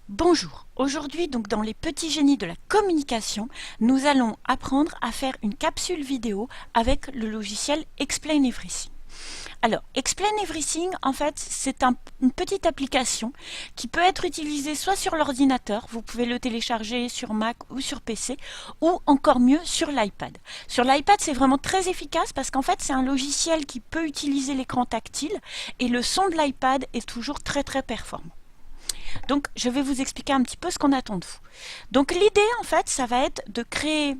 Bonjour, aujourd'hui donc dans les petits génies de la communication, nous allons apprendre à faire une capsule vidéo avec le logiciel Explain Everything. Alors, Explain Everything, en fait, c'est une petite application qui peut être utilisée soit sur l'ordinateur, vous pouvez le télécharger sur Mac ou sur PC, ou encore mieux sur l'iPad. Sur l'iPad, c'est vraiment très efficace parce qu'en fait, c'est un logiciel qui peut utiliser l'écran tactile et le son de l'iPad est toujours très performant. Donc, je vais vous expliquer un petit peu ce qu'on attend de vous. Donc, l'idée, en fait, ça va être de créer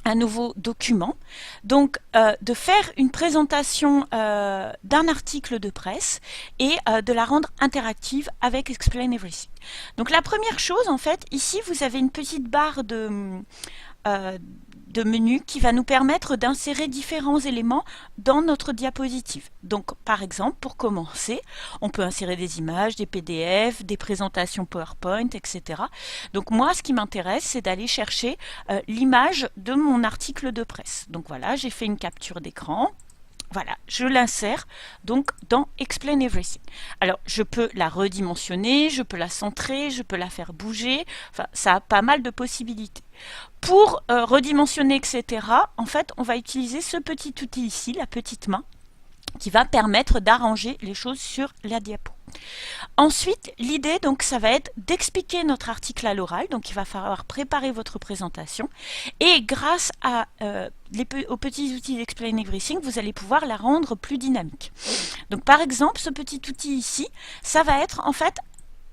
un nouveau document, donc de faire une présentation d'un article de presse et de la rendre interactive avec Explain Everything. Donc, la première chose, en fait, ici, vous avez une petite barre de menu qui va nous permettre d'insérer différents éléments dans notre diapositive. Donc, par exemple, pour commencer, on peut insérer des images, des PDF, des présentations PowerPoint, etc. Donc, moi, ce qui m'intéresse, c'est d'aller chercher l'image de mon article de presse. Donc, voilà, j'ai fait une capture d'écran. Voilà, je l'insère donc dans Explain Everything. Alors, je peux la redimensionner, je peux la centrer, je peux la faire bouger. Enfin, ça a pas mal de possibilités. Pour redimensionner, etc., en fait, on va utiliser ce petit outil ici, la petite main, qui va permettre d'arranger les choses sur la diapo. Ensuite, l'idée, donc, ça va être d'expliquer notre article à l'oral. Donc, il va falloir préparer votre présentation. Et grâce aux petits outils d'Explain Everything, vous allez pouvoir la rendre plus dynamique. Donc, par exemple, ce petit outil ici, ça va être, en fait,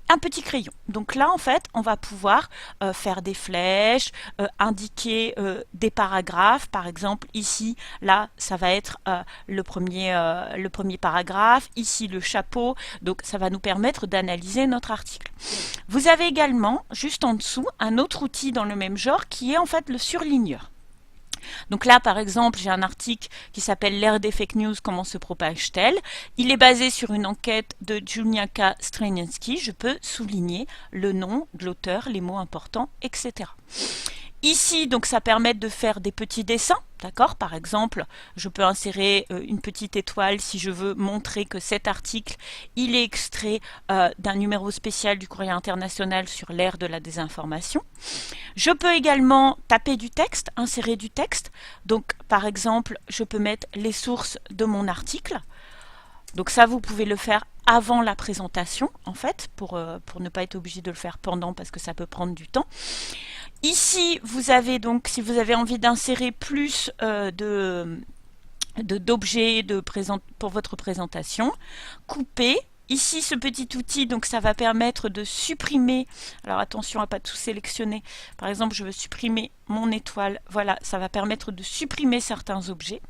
un petit crayon. Donc là, en fait, on va pouvoir faire des flèches, indiquer des paragraphes. Par exemple, ici, là, ça va être le premier paragraphe. Ici, le chapeau. Donc, ça va nous permettre d'analyser notre article. Vous avez également, juste en dessous, un autre outil dans le même genre qui est en fait le surligneur. Donc là, par exemple, j'ai un article qui s'appelle «L'ère des fake news, comment se propage-t-elle?» Il est basé sur une enquête de Julianka Streniensky. Je peux souligner le nom de l'auteur, les mots importants, etc. Ici, donc, ça permet de faire des petits dessins, d'accord? Par exemple, je peux insérer une petite étoile si je veux montrer que cet article, il est extrait d'un numéro spécial du Courrier international sur l'ère de la désinformation. Je peux également taper du texte, insérer du texte. Donc, par exemple, je peux mettre les sources de mon article. Donc ça, vous pouvez le faire avant la présentation, en fait, pour ne pas être obligé de le faire pendant parce que ça peut prendre du temps. Ici, vous avez donc, si vous avez envie d'insérer plus d'objets pour votre présentation, couper. Ici, ce petit outil, donc ça va permettre de supprimer, alors attention à pas tout sélectionner, par exemple je veux supprimer mon étoile, voilà, ça va permettre de supprimer certains objets.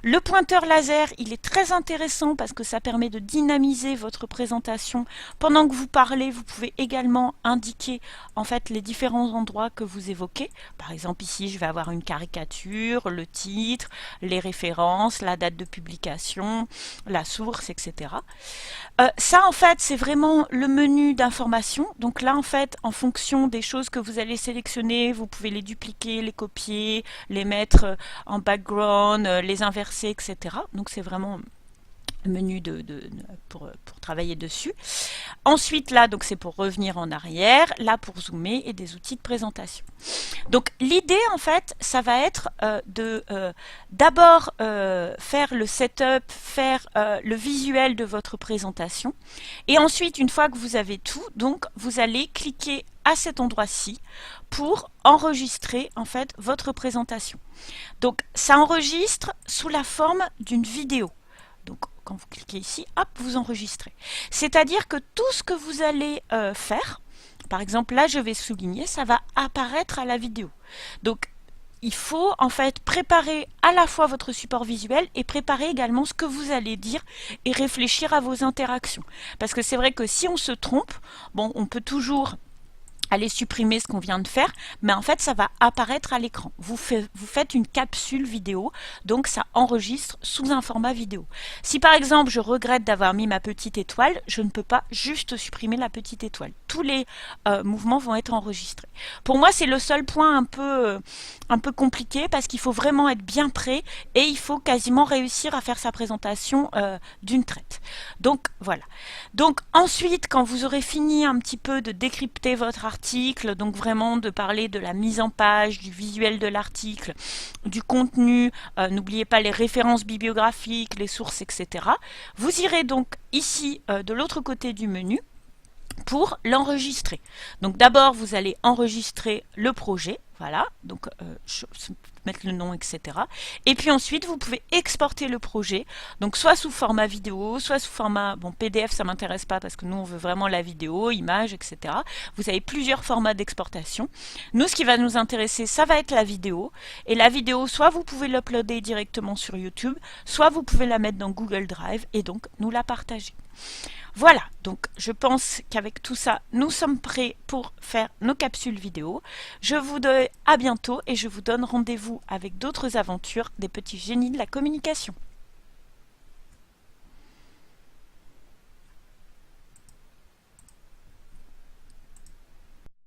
Le pointeur laser, il est très intéressant parce que ça permet de dynamiser votre présentation. Pendant que vous parlez, vous pouvez également indiquer en fait les différents endroits que vous évoquez. Par exemple ici, je vais avoir une caricature, le titre, les références, la date de publication, la source, etc. Ça, en fait, c'est vraiment le menu d'information. Donc là, en fait, en fonction des choses que vous allez sélectionner, vous pouvez les dupliquer, les copier, les mettre en background, les inverser, etc. Donc c'est vraiment le menu pour travailler dessus. Ensuite, là, donc c'est pour revenir en arrière, là pour zoomer et des outils de présentation. Donc l'idée, en fait, ça va être d'abord faire le setup, faire le visuel de votre présentation. Et ensuite, une fois que vous avez tout, donc vous allez cliquer à cet endroit-ci pour enregistrer en fait votre présentation. Donc ça enregistre sous la forme d'une vidéo. Donc quand vous cliquez ici, hop, vous enregistrez. C'est-à-dire que tout ce que vous allez faire, par exemple là je vais souligner, ça va apparaître à la vidéo. Donc il faut en fait préparer à la fois votre support visuel et préparer également ce que vous allez dire et réfléchir à vos interactions. Parce que c'est vrai que si on se trompe, bon, on peut toujours aller supprimer ce qu'on vient de faire, mais en fait ça va apparaître à l'écran. Vous faites une capsule vidéo, donc ça enregistre sous un format vidéo. Si par exemple je regrette d'avoir mis ma petite étoile, je ne peux pas juste supprimer la petite étoile. Tous les mouvements vont être enregistrés. Pour moi c'est le seul point un peu compliqué parce qu'il faut vraiment être bien prêt et il faut quasiment réussir à faire sa présentation d'une traite. Donc voilà. Donc ensuite, quand vous aurez fini un petit peu de décrypter votre article, donc vraiment de parler de la mise en page, du visuel de l'article, du contenu, n'oubliez pas les références bibliographiques, les sources, etc. Vous irez donc ici de l'autre côté du menu pour l'enregistrer. Donc d'abord, vous allez enregistrer le projet, voilà, donc mettre le nom, etc. Et puis ensuite, vous pouvez exporter le projet, donc soit sous format vidéo, soit sous format, bon, PDF, ça m'intéresse pas parce que nous, on veut vraiment la vidéo, image, etc. Vous avez plusieurs formats d'exportation. Nous, ce qui va nous intéresser, ça va être la vidéo. Et la vidéo, soit vous pouvez l'uploader directement sur YouTube, soit vous pouvez la mettre dans Google Drive et donc nous la partager. Voilà, donc je pense qu'avec tout ça, nous sommes prêts pour faire nos capsules vidéo. Je vous dis à bientôt et je vous donne rendez-vous avec d'autres aventures des petits génies de la communication.